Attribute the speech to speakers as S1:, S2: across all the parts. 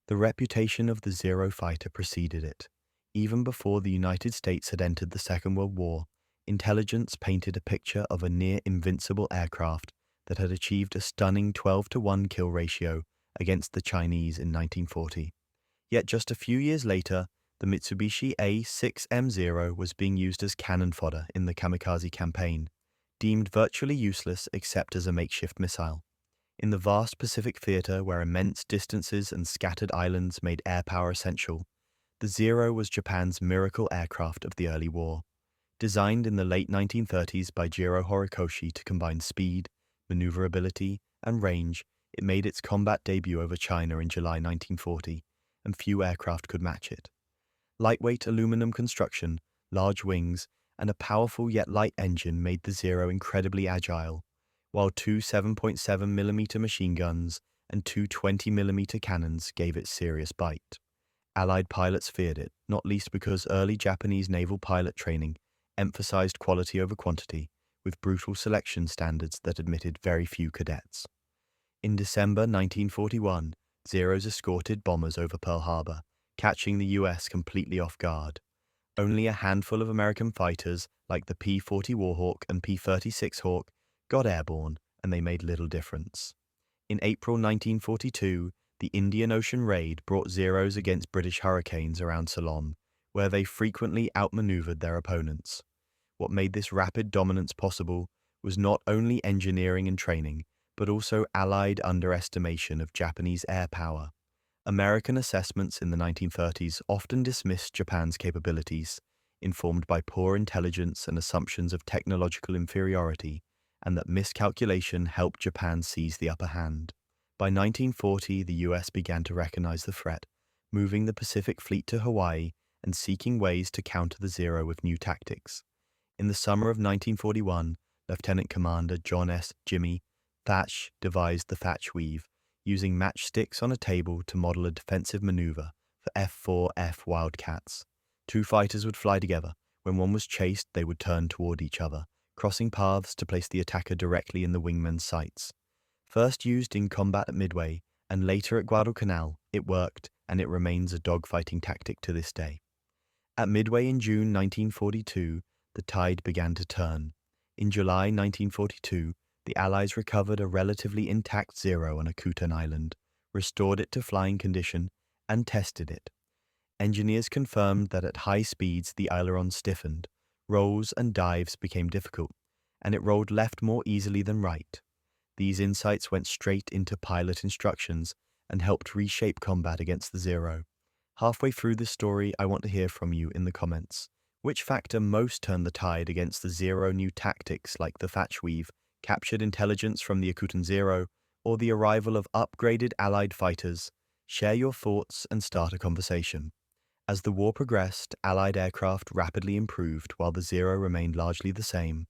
S1: The reputation of the Zero Fighter preceded it. Even before the United States had entered the Second World War, intelligence painted a picture of a near-invincible aircraft that had achieved a stunning 12-to-1 kill ratio against the Chinese in 1940. Yet just a few years later, the Mitsubishi A6M Zero was being used as cannon fodder in the Kamikaze campaign, deemed virtually useless except as a makeshift missile. In the vast Pacific theater where immense distances and scattered islands made air power essential, the Zero was Japan's miracle aircraft of the early war. Designed in the late 1930s by Jiro Horikoshi to combine speed, maneuverability, and range, it made its combat debut over China in July 1940, and few aircraft could match it. Lightweight aluminum construction, large wings, and a powerful yet light engine made the Zero incredibly agile, while two 7.7mm machine guns and two 20mm cannons gave it serious bite. Allied pilots feared it, not least because early Japanese naval pilot training emphasized quality over quantity, with brutal selection standards that admitted very few cadets. In December 1941, Zeros escorted bombers over Pearl Harbor, catching the US completely off guard. Only a handful of American fighters, like the P-40 Warhawk and P-36 Hawk, got airborne, and they made little difference. In April 1942, the Indian Ocean raid brought Zeros against British hurricanes around Ceylon, where they frequently outmaneuvered their opponents. What made this rapid dominance possible was not only engineering and training, but also Allied underestimation of Japanese air power. American assessments in the 1930s often dismissed Japan's capabilities, informed by poor intelligence and assumptions of technological inferiority, and that miscalculation helped Japan seize the upper hand. By 1940, the US began to recognize the threat, moving the Pacific Fleet to Hawaii and seeking ways to counter the Zero with new tactics. In the summer of 1941, Lieutenant Commander John S. Jimmy Thach devised the Thach Weave, using matchsticks on a table to model a defensive maneuver for F4F Wildcats. Two fighters would fly together. When one was chased, they would turn toward each other, crossing paths to place the attacker directly in the wingman's sights. First used in combat at Midway, and later at Guadalcanal, it worked, and it remains a dogfighting tactic to this day. At Midway in June 1942, the tide began to turn. In July 1942, the Allies recovered a relatively intact Zero on Akutan Island, restored it to flying condition, and tested it. Engineers confirmed that at high speeds the aileron stiffened, rolls and dives became difficult, and it rolled left more easily than right. These insights went straight into pilot instructions and helped reshape combat against the Zero. Halfway through this story, I want to hear from you in the comments. Which factor most turned the tide against the Zero? New tactics like the Thach Weave, captured intelligence from the Akutan Zero, or the arrival of upgraded Allied fighters? Share your thoughts and start a conversation. As the war progressed, Allied aircraft rapidly improved while the Zero remained largely the same.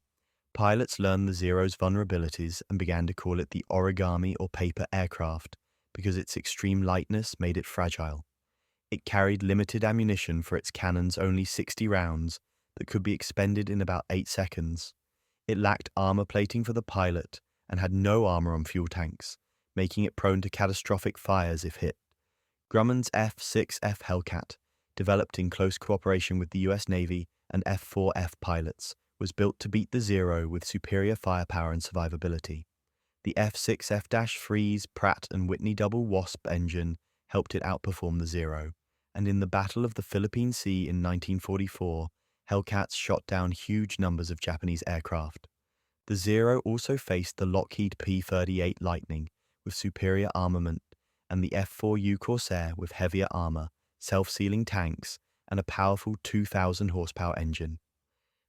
S1: Pilots learned the Zero's vulnerabilities and began to call it the origami or paper aircraft because its extreme lightness made it fragile. It carried limited ammunition for its cannons, only 60 rounds, that could be expended in about 8 seconds. It lacked armor plating for the pilot and had no armor on fuel tanks, making it prone to catastrophic fires if hit. Grumman's F6F Hellcat, developed in close cooperation with the US Navy and F4F pilots, was built to beat the Zero with superior firepower and survivability. The F6F-3's Pratt & Whitney double Wasp engine helped it outperform the Zero, and in the Battle of the Philippine Sea in 1944, Hellcats shot down huge numbers of Japanese aircraft. The Zero also faced the Lockheed P-38 Lightning with superior armament and the F4U Corsair with heavier armor, self-sealing tanks, and a powerful 2,000 horsepower engine.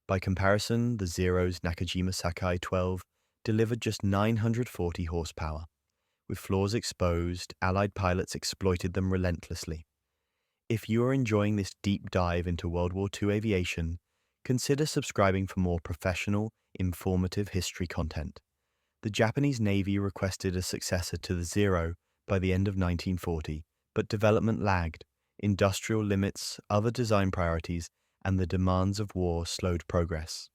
S1: By comparison, the Zero's Nakajima Sakai 12 delivered just 940 horsepower. With flaws exposed, Allied pilots exploited them relentlessly. If you are enjoying this deep dive into World War II aviation, consider subscribing for more professional, informative history content. The Japanese Navy requested a successor to the Zero by the end of 1940, but development lagged. Industrial limits, other design priorities, and the demands of war slowed progress.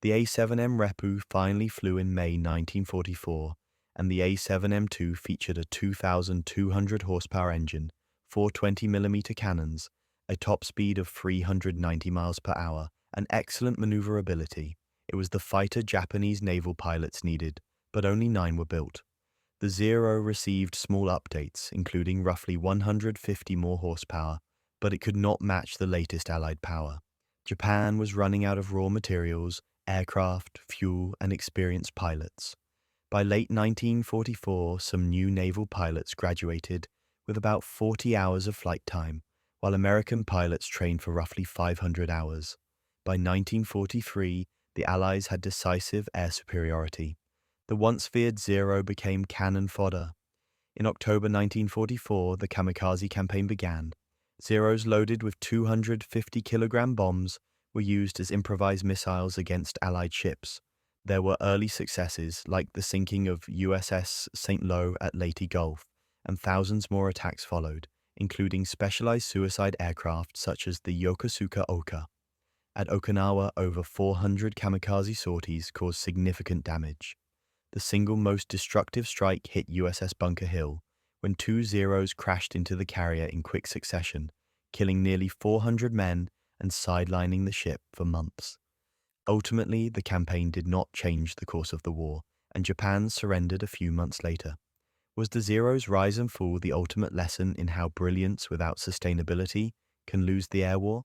S1: The A7M Reppū finally flew in May 1944, and the A7M2 featured a 2,200 horsepower engine 4 20mm cannons, a top speed of 390 miles per hour, and excellent maneuverability. It was the fighter Japanese naval pilots needed, but only 9 were built. The Zero received small updates, including roughly 150 more horsepower, but it could not match the latest Allied power. Japan was running out of raw materials, aircraft, fuel, and experienced pilots. By late 1944, some new naval pilots graduated with about 40 hours of flight time, while American pilots trained for roughly 500 hours. By 1943, the Allies had decisive air superiority. The once feared Zero became cannon fodder. In October 1944, the Kamikaze campaign began. Zeros loaded with 250-kilogram bombs were used as improvised missiles against Allied ships. There were early successes, like the sinking of USS St Lo at Leyte Gulf, and thousands more attacks followed, including specialized suicide aircraft such as the Yokosuka Ohka. At Okinawa, over 400 kamikaze sorties caused significant damage. The single most destructive strike hit USS Bunker Hill, when 2 Zeros crashed into the carrier in quick succession, killing nearly 400 men and sidelining the ship for months. Ultimately, the campaign did not change the course of the war, and Japan surrendered a few months later. Was the Zero's rise and fall the ultimate lesson in how brilliance without sustainability can lose the air war?